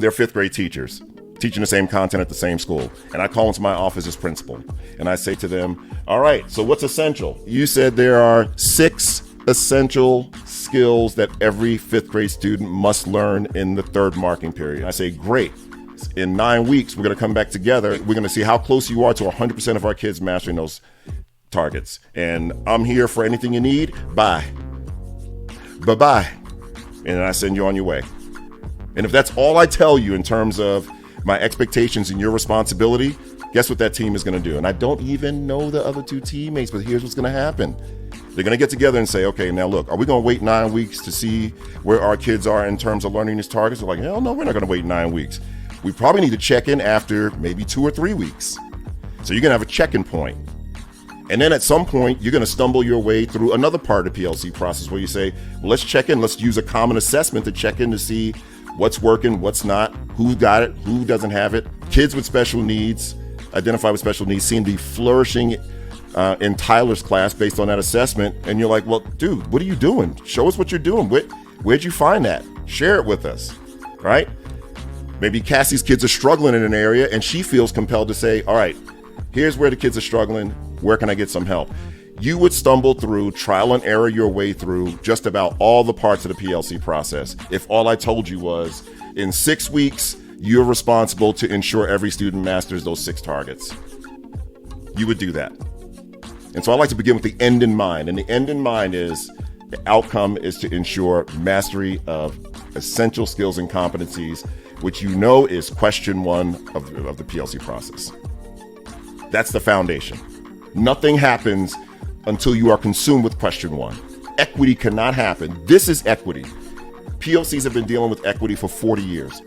They're fifth grade teachers teaching the same content at the same school. And I call into my office as principal. And I say to them, all right, so what's essential? You said there are 6 essential skills that every fifth grade student must learn in the third marking period. I say, great. In 9 weeks, we're going to come back together. We're going to see how close you are to 100% of our kids mastering those targets. And I'm here for anything you need. Bye. Bye-bye. And I send you on your way. And if that's all I tell you in terms of my expectations and your responsibility, guess what that team is going to do? And I don't even know the other 2 teammates, but here's what's going to happen. They're going to get together and say, okay, now look, are we going to wait 9 weeks to see where our kids are in terms of learning these targets? They're like, hell no, we're not going to wait 9 weeks. We probably need to check in after maybe 2 or 3 weeks. So you're going to have a check-in point. And then at some point, you're going to stumble your way through another part of the PLC process where you say, well, let's check in. Let's use a common assessment to check in to see what's working, what's not, who got it, who doesn't have it. Kids with special needs, identified with special needs, seem to be flourishing in Tyler's class based on that assessment. And you're like, well, dude, what are you doing? Show us what you're doing. Where'd you find that? Share it with us, right? Maybe Cassie's kids are struggling in an area and she feels compelled to say, all right, here's where the kids are struggling. Where can I get some help? You would stumble through, trial and error your way through just about all the parts of the PLC process if all I told you was, in 6 weeks, you're responsible to ensure every student masters those 6 targets. You would do that. And so I like to begin with the end in mind. And the end in mind is the outcome is to ensure mastery of essential skills and competencies, which you know is question 1 of the PLC process. That's the foundation. Nothing happens until you are consumed with question 1. Equity cannot happen. This is equity. PLCs have been dealing with equity for 40 years.